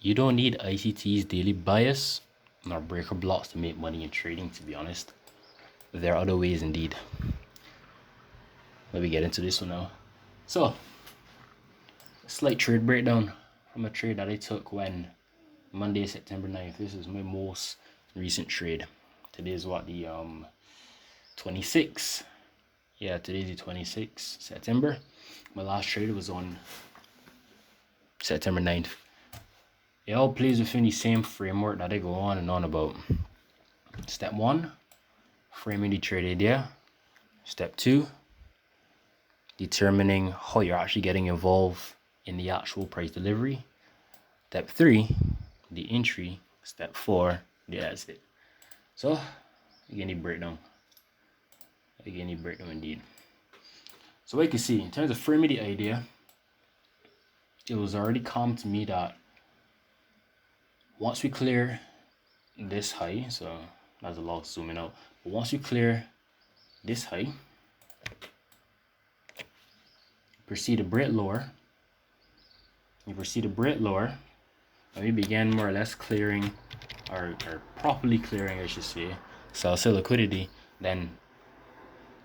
You don't need ICT's daily bias nor breaker blocks to make money in trading, to be honest. There are other ways indeed. Let me get into this one now. So, slight trade breakdown from a trade that I took when Monday, September 9th. This is my most recent trade. Today is what, the 26th? Yeah, today's the 26th September. My last trade was on September 9th. It all plays within the same framework that I go on and on about. Step 1, framing the trade idea. Step 2, determining how you're actually getting involved in the actual price delivery. Step 3, the entry. Step 4, the exit. So, again, the breakdown. Indeed. So what you can see, in terms of framing the idea, it was already calm to me that once we clear this high, so that's a lot zooming out, but once we clear this high, proceed to break lower, and we began more or less clearing, or properly clearing, I should say, sell liquidity, then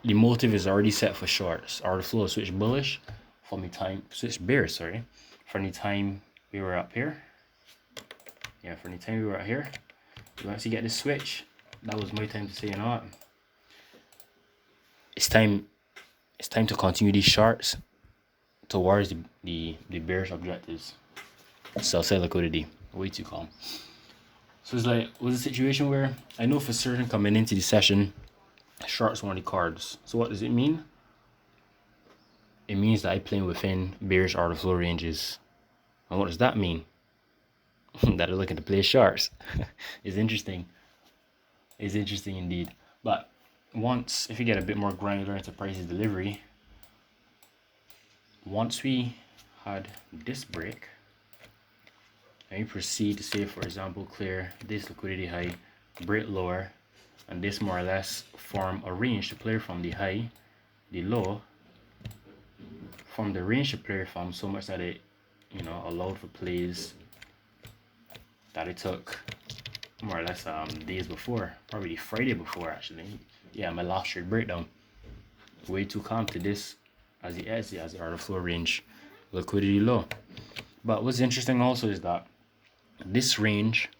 the motive is already set for shorts. Order flow switch bullish from the time, switch bearish, sorry, from the time we were up here. Yeah, from the time we were out here, once you get this switch, that was my time to say, you know what, it's time to continue these shorts towards the bearish objectives. Sell liquidity, way too calm. So it's like, was a situation where I know for certain coming into the session, shorts one of the cards. So what does it mean? It means that I play within bearish order flow ranges. And what does that mean? That are looking to play shorts. It's interesting. It's interesting indeed. But once, if you get a bit more granular into prices delivery, once we had this break, and we proceed to say, for example, clear this liquidity high, break lower, and this more or less form a range to play from the high, the low, from the range to play from, so much that it, you know, allowed for plays that it took more or less days before, probably Friday before actually. Yeah, my last trade breakdown. Way too calm to this as the order flow range, liquidity low. But what's interesting also is that this range,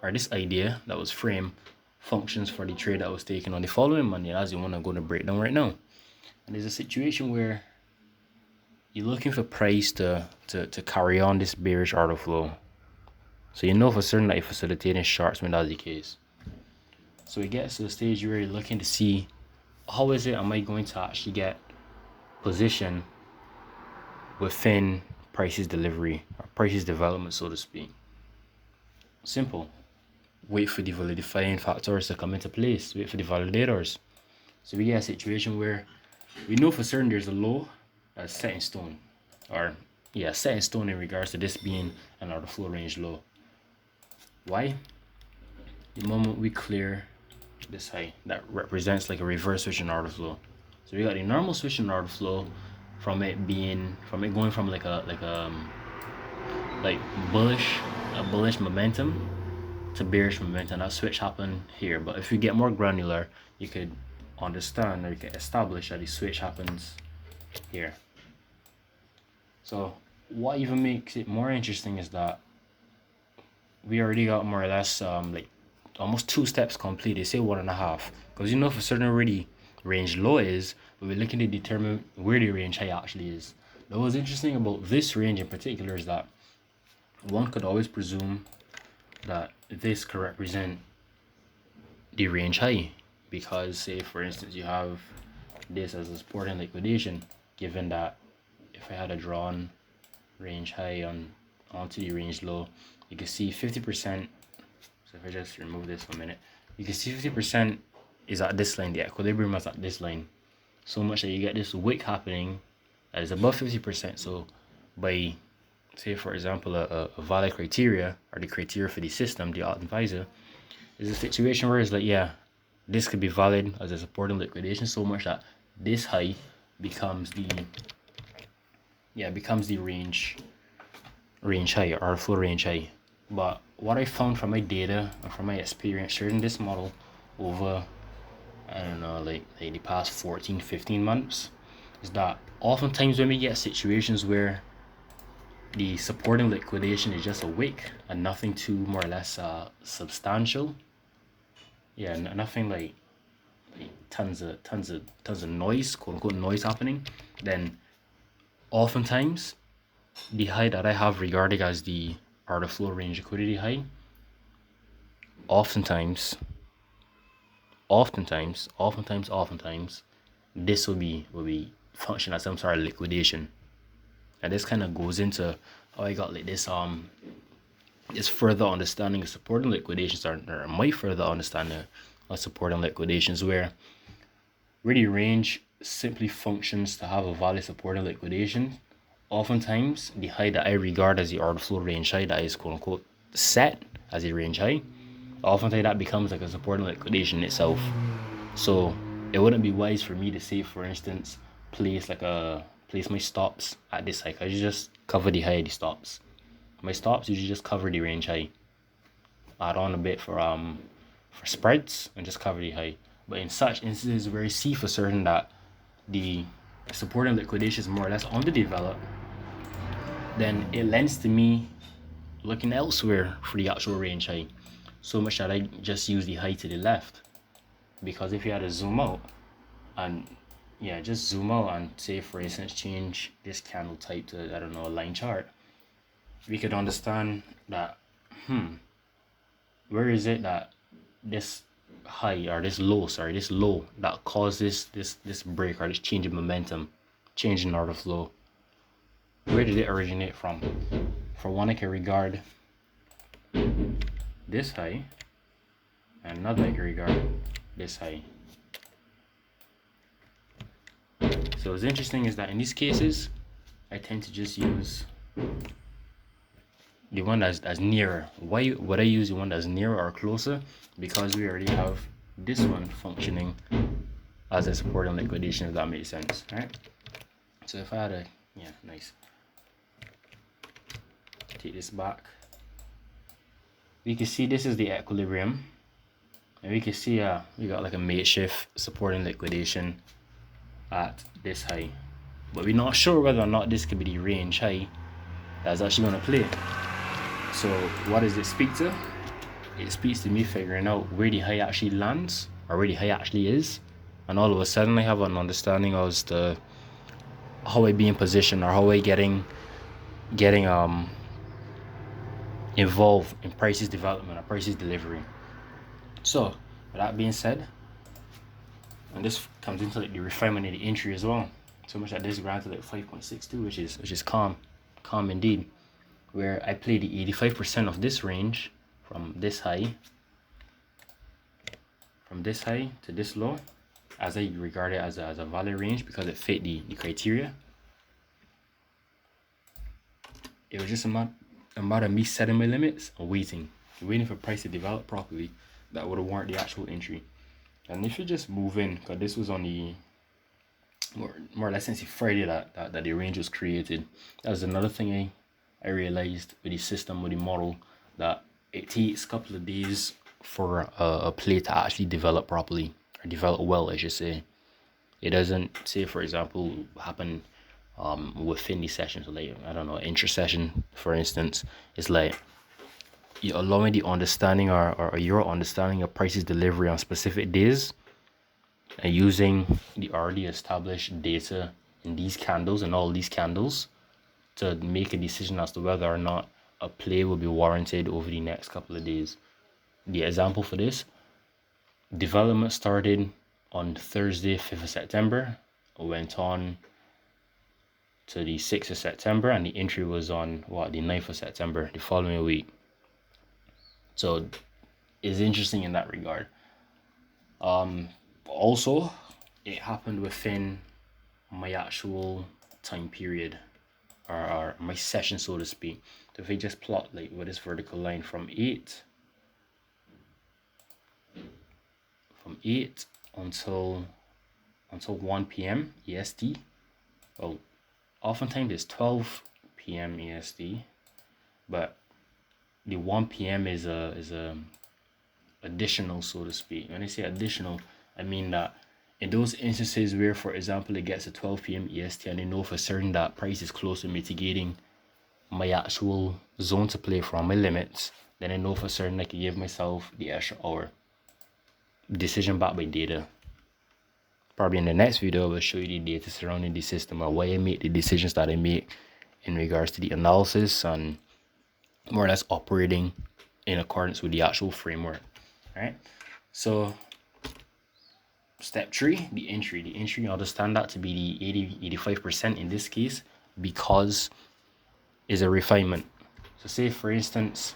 or this idea that was framed, functions for the trade that was taken on the following Monday, as you want to go to breakdown right now. And there's a situation where you're looking for price to carry on this bearish order flow. So you know for certain that you're facilitating shorts when that's the case. So it gets to the stage where you're looking to see, how is it am I going to actually get position within prices delivery, or prices development, so to speak. Simple. Wait for the validifying factors to come into place. Wait for the validators. So we get a situation where we know for certain there's a low that's set in stone, or yeah, set in stone in regards to this being an order flow range low. Why? The moment we clear this high, that represents like a reverse switch in order flow. So we got a normal switch in order flow from it going from like bullish momentum to bearish momentum. That switch happened here. But if you get more granular, you could understand, or you can establish that the switch happens here. So what even makes it more interesting is that we already got more or less like almost 2 steps complete. They say 1.5, because you know for certain already range low is, but we're looking to determine where the range high actually is. Now what's interesting about this range in particular is that one could always presume that this could represent the range high, because say for instance you have this as a support and liquidation, given that if I had a drawn range high onto the range low, you can see 50%. So if I just remove this for a minute, you can see 50% is at this line, the equilibrium is at this line, so much that you get this wick happening that is above 50%. So by, say for example, a valid criteria, or the criteria for the system, the advisor, is a situation where it's like, yeah, this could be valid as a support and liquidation, so much that this high becomes the range high, or flow range high. But what I found from my data and from my experience sharing this model over, I don't know, like the past 14-15 months, is that oftentimes when we get situations where the supporting liquidation is just a wick and nothing too more or less substantial, yeah, nothing like tons of noise, quote unquote noise happening, then oftentimes the high that I have regarded as the order flow range liquidity high, oftentimes, this will be function as some sort of liquidation. And this kind of goes into how I got like this further understanding of supporting liquidations, or my further understanding of supporting liquidations, where really range simply functions to have a valid supporting liquidation. Oftentimes, the high that I regard as the order flow range high that is quote unquote set as a range high, oftentimes that becomes like a supporting liquidation itself. So it wouldn't be wise for me to say, for instance, place my stops at this high. I should just cover the high of the stops. My stops usually just cover the range high. Add on a bit for spreads and just cover the high. But in such instances where you see for certain that the support and liquidation is more or less underdeveloped, then it lends to me looking elsewhere for the actual range high. So much that I just use the high to the left. Because if you had to zoom out and just zoom out and say, for instance, change this candle type to, I don't know, a line chart, we could understand that where is it that this high or this low that caused this break or this change in momentum, change in order flow, where did it originate from? For one, I can regard this high, and another I can regard this high. So what's interesting is that in these cases, I tend to just use the one that's nearer. Why would I use the one that's nearer or closer? Because we already have this one functioning as a support and liquidation, if that makes sense. All right. So if I had a nice, take this back, we can see this is the equilibrium, and we can see we got like a makeshift support and liquidation at this high, but we're not sure whether or not this could be the range high that's actually going to play. So what does it speak to? It speaks to me figuring out where the high actually lands, or where the high actually is, and all of a sudden I have an understanding as to how I be in position, or how I getting involved in prices development or prices delivery. So with that being said, and this comes into like the refinement of the entry as well, so much that this granted like 5.62, which is calm indeed, where I play the 85% of this range from this high to this low, as I regard it as a valid range because it fit the criteria. It was just a matter of me setting my limits and waiting for price to develop properly that would warrant the actual entry. And if you just move in, because this was on the more or less since the Friday that the range was created. That was another thing I realized with the system, with the model, that it takes a couple of days for a play to actually develop properly, or develop well, I should say. It doesn't, say for example, happen within the session. So like, I don't know, intra-session for instance, it's like you allowing the understanding or your understanding of prices delivery on specific days, and using the already established data in these candles and all these candles to make a decision as to whether or not a play will be warranted over the next couple of days. The example for this, development started on Thursday, 5th of September, went on to the 6th of September, and the entry was on the 9th of September, the following week. So it's interesting in that regard. Also, it happened within my actual time period, or my session, so to speak. So if we just plot like with this vertical line from 8 until 1 p.m. EST. Well, oftentimes it's 12 p.m. EST, but the 1 p.m. is a additional, so to speak. When I say additional, I mean that in those instances where, for example, it gets to 12 p.m. EST and I know for certain that price is close to mitigating my actual zone to play from, my limits, then I know for certain I can give myself the extra hour. Decision backed by data. Probably in the next video, I will show you the data surrounding the system and why I make the decisions that I make in regards to the analysis and more or less operating in accordance with the actual framework. All right. So step 3, the entry. The entry, I understand that to be the 85% in this case because is a refinement. So say for instance,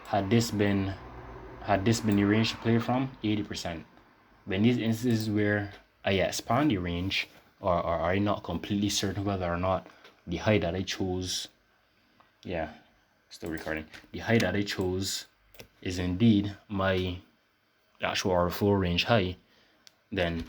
had this been the range to play from, 80%. But in these instances where I expand the range or I'm not completely certain whether or not the height that I chose, yeah, still recording, the height that I chose is indeed my actual order flow range high, then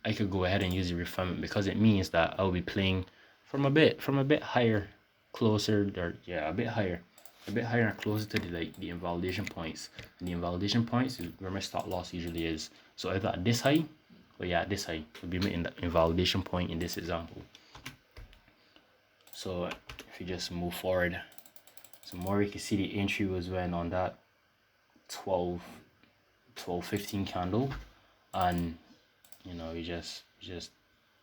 I could go ahead and use the refinement because it means that I'll be playing from a bit higher, closer, or yeah, a bit higher and closer to the invalidation points. And the invalidation points is where my stop loss usually is. So either at this high, or yeah, at this high would be my invalidation point in this example. So if you just move forward, some more, you can see the entry was when on that 12-15 candle, and you know, you just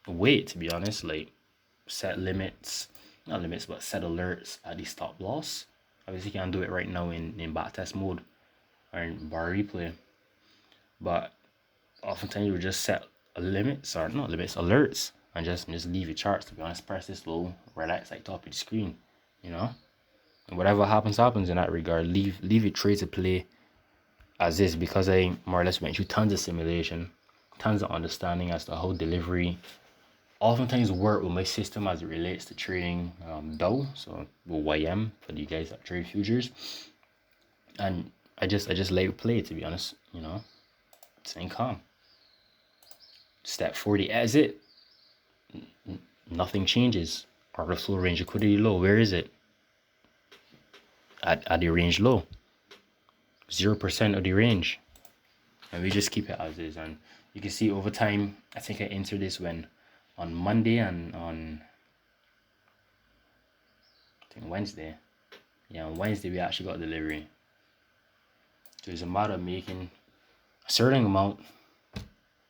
wait, to be honest, like set limits, not limits, but set alerts at the stop loss. Obviously you can't do it right now in backtest mode or in bar replay, but oftentimes you would just set limits, or not limits, alerts, and just leave your charts, to be honest. Press this low, relax, like top of the screen, you know, and whatever happens in that regard. Leave your trade to play as is, because I more or less went through tons of simulation, tons of understanding as to how delivery oftentimes work with my system as it relates to trading Dow, so YM for the guys that trade futures. And I just let it play, to be honest, you know, staying calm. Step 40 exit, nothing changes. Order flow range liquidity low, where is it? At the range low, 0% of the range, and we just keep it as is. And you can see over time, I think I entered this when on Monday and on I think Wednesday. Yeah, on Wednesday we actually got delivery. So it's a matter of making a certain amount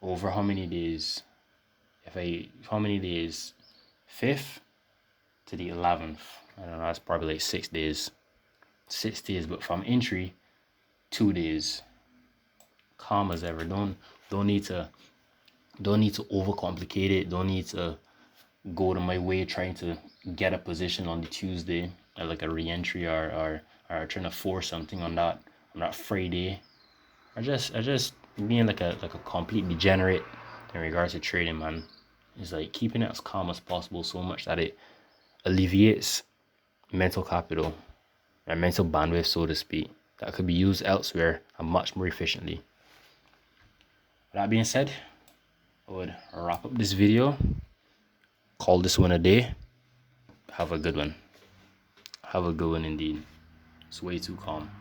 over how many days. How many days? 5th to the 11th. I don't know, that's probably like 6 days. 6 days, but from entry, 2 days. Calm as ever. Don't need to overcomplicate it. Don't need to go to my way trying to get a position on the Tuesday, like a re-entry or trying to force something on that Friday. I just being like a complete degenerate in regards to trading, man. It's like keeping it as calm as possible, so much that it alleviates mental capital or mental bandwidth, so to speak, that could be used elsewhere and much more efficiently. With that being said, I would wrap up this video, call this one a day. Have a good one. Have a good one indeed. It's way too calm.